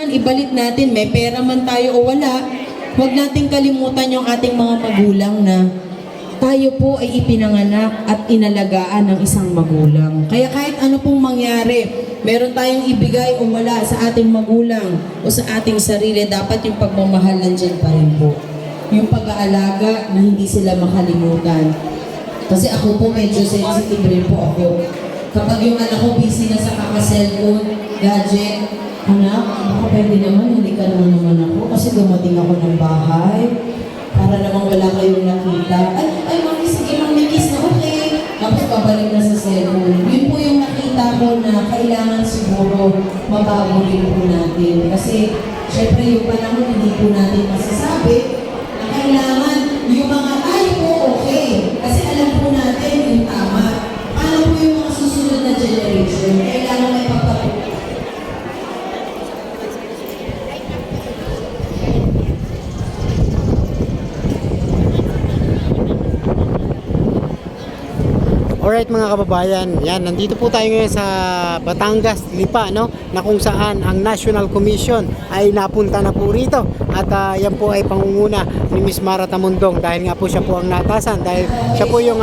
yan, ibalik natin. May pera man tayo o wala, huwag natin kalimutan yung ating mga magulang na tayo po ay ipinanganak at inalagaan ng isang magulang. Kaya kahit ano pong mangyari, meron tayong ibigay o wala sa ating magulang o sa ating sarili, dapat yung pagmamahal nandyan pa rin po. Yung pag-aalaga na hindi sila makalimutan. Kasi ako po medyo sensitive rin po ako. Kapag yung anak ko busy na sa kaka-cellphone, gadget, anak, ako pwede naman, hindi ka naman ako kasi dumating ako ng bahay. Para namang wala kayong nakita. Ay, mami, sige, mami, kiss na okay. Tapos babalik na sa cellphone. Yun po yung nakita ko na kailangan siguro mabago rin po natin. Kasi, syempre, yung panahon hindi po natin masasabi na kailangan yung mga tayo po okay. Kasi alam po natin yung tama. Paano po yung mga susunod na generation? Kailangan may papatuloy. Alright mga kababayan, yan, nandito po tayo ngayon sa Batangas, Lipa, no? Na kung saan ang National Commission ay napunta na po rito. At yan po ay pangunguna ni Miss Mara Tamundong dahil nga po siya po ang natasan. Dahil siya po yung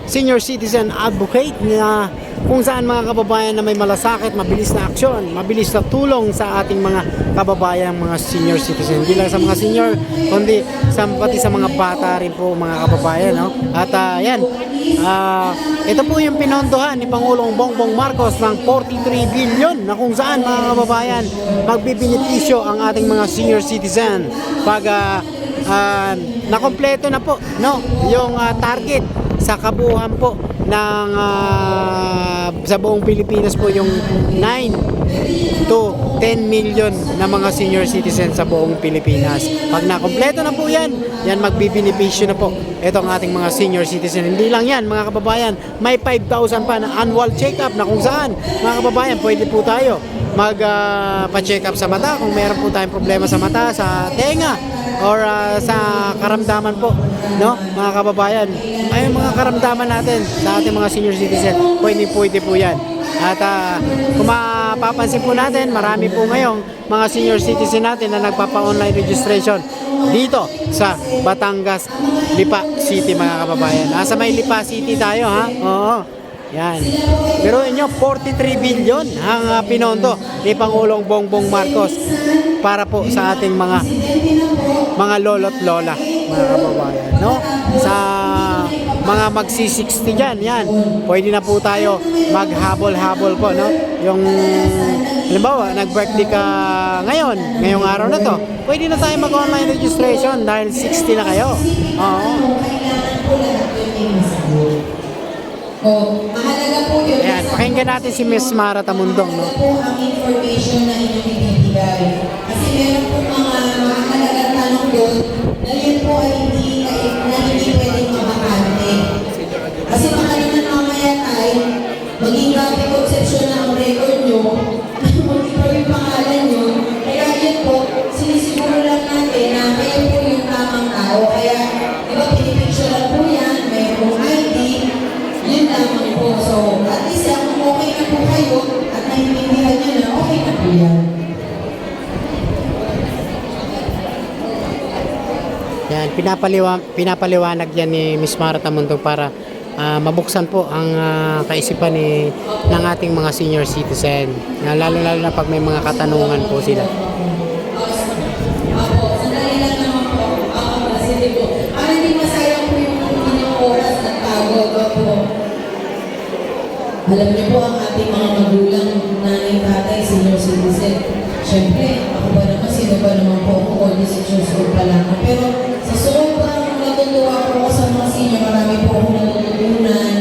senior citizen advocate na kung saan mga kababayan na may malasakit, mabilis na aksyon, mabilis na tulong sa ating mga kababayan, mga senior citizen. Hindi lang sa mga senior, kundi pati sa mga bata rin po mga kababayan, no? At yan, ito po yung pinondohan ni Pangulong Bongbong Marcos ng 43 billion na kung saan mga kababayan magbibinipisyo ang ating mga senior citizen pag nakompleto na po, no, yung target sa kabuuan po ng sa buong Pilipinas po yung 9 to 10 million na mga senior citizens sa buong Pilipinas. Pag nakompleto na po yan, magbibinipisyo na po itong ating mga senior citizen. Hindi lang yan mga kababayan, may 5,000 pa na annual check-up na kung saan mga kababayan pwede po tayo pa-check up sa mata kung meron po tayong problema sa mata, sa tenga or sa karamdaman po, no mga kababayan. Ay mga karamdaman natin sa ating mga senior citizen, pwede po yan. At kung mapapansin po natin, marami po ngayong mga senior citizen natin na nagpapa-online registration dito sa Batangas, Lipa City mga kababayan. Nasa may Lipa City tayo, ha? Oo. Yan. Pero inyo, 43 billion ang pinondo ni Pangulong Bongbong Marcos para po sa ating mga lolo't lola, mga kababayan, no? Sa mga magsi-60 dyan, yan, pwede na po tayo maghabol-habol po, no? Yung, halimbawa, nag-birthday ka ngayong araw na to, pwede na tayo mag-online registration dahil 60 na kayo. Oo. Mahalaga po yun. Ayan, pakinggan natin si Miss Mara Tamundong, no? Po ang information na inyong ibibigay. Kasi meron po mga mahalagang tanong doon na yun po ay hindi pwedeng mabakante. Kasi baka naman mamaya tayo, maging grabe conception ng record nyo, mag-iba yung pangalan nyo, kaya yun po, sinisiguro lang natin na kayo po yung tamang tao. Kaya, di ba, pinipicture lang po yan, mayroong ID, yun lamang po. So, at least kung okay na po kayo at naiintindihan nyo na okay na po yan. Yan, pinapaliwanag yan ni Miss Mara Tamundong para mabuksan po ang kaisipan ng ating mga senior citizen. Lalo na pag may mga katanungan po sila. Sandali lang naman po. Sige po. Para hindi masayang po yung inyong oras at pagod po. Alam niyo po ang ating mga magulang, nanay, tatay, senior citizen. Siyempre, ako ba naman, sino ba naman po ako, all decisions ko pa lang. Pero sa sobrang natutuwa po ako sa mga senior, marami po akong natutunan.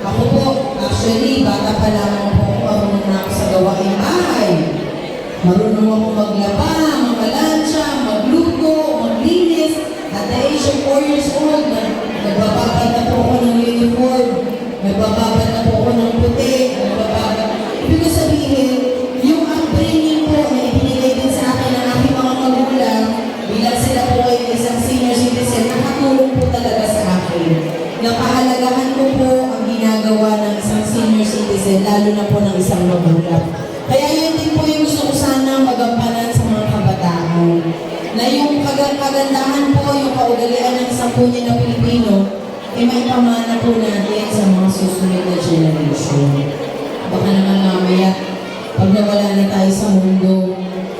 Ako po, actually, bata pa lang po ako, marunong na ako sa gawain bahay. Marunong ako maglaba, magalansya, magluto, maglinis. At the age of 4 years old, nagbababad na po ako ng uniform. Nagbababad na po ako ng puti. Ibig sabihin, yung upbringing po na ibinigay din sa akin ng aking mga magulang, bilang sila po ay isang senior citizen, nakatulong po talaga sa akin. Napahalagahan ko po ang ginagawa ng isang senior citizen, lalo na po ng isang magulang. Kaya yun din po yung gusto ko sana magampanan sa mga ang kagandahan po, yung kaugalian ng isang tunay na Pilipino, ay may pamana po natin sa mga susunod na generation. Baka naman mamaya, pag nawala na tayo sa mundo,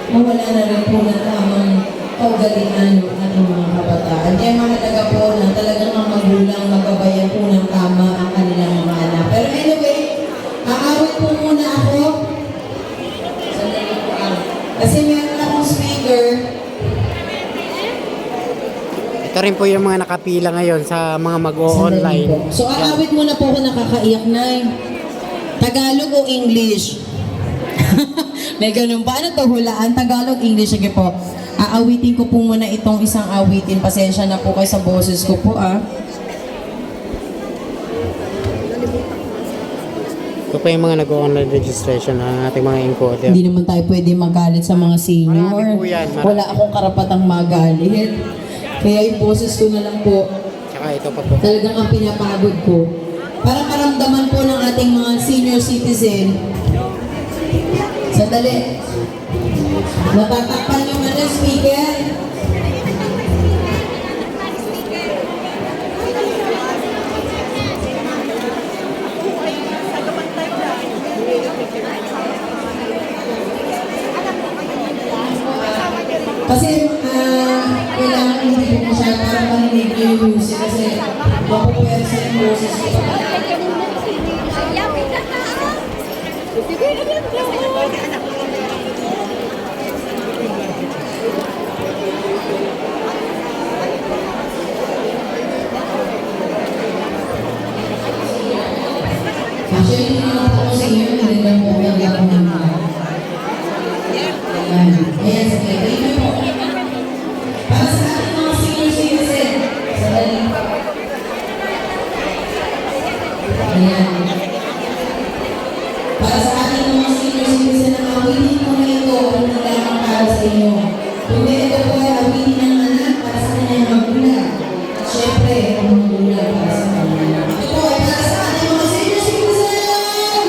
mawala na rin po na tamang kaugalian ng ating mga kabataan. Kaya mahalaga po na talagang ang magulang magabayan po ng tama ang kanilang mga anak. Pero anyway, aawit po muna ako. Sandali po kasi meron akong speaker. Ito rin po yung mga nakapila ngayon sa mga mag-o-online. So, aawit muna po ako nakakaiyak na Tagalog o English? May ganun pa. Ano to? Hulaan? Tagalog, English. Sige po. Aawitin ko po muna itong isang awitin. Pasensya na po kayo sa boses ko po, Ito po yung mga nag-o-online registration ng ating mga encoder. Hindi naman tayo pwede magalit sa mga senior. Marami po yan, marami. Wala akong karapatang magalit. Kaya yung boses ko na lang po, Tsaka ito pa po. talagang ang pinapagod ko. Para maramdaman po ng ating mga senior citizen. Sandali. Natatakpan yung speaker. Kasi kailangan hindi po siya para marinig yung music kasi mapupersa yung boses ko. Actually, hindi naman ako senior, hindi lang po kaya ako naman. Ayan, sige. Thank you po. Para sa ating mga senior citizen, sandali. Ayan. Para sa ating mga senior citizen na awitin mo na ito, ano lamang para sa inyo. Kundi ito po ay awitin ng anak para sa kanyang magulang. At syempre, ang magulang para sa kanyang. Ito po ay para sa ating mga senior citizen!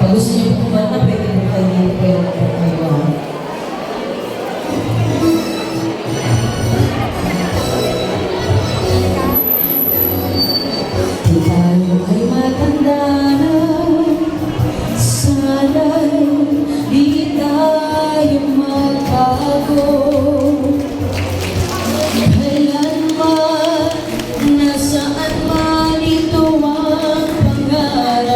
Pag gusto niyo po kumanta, pwede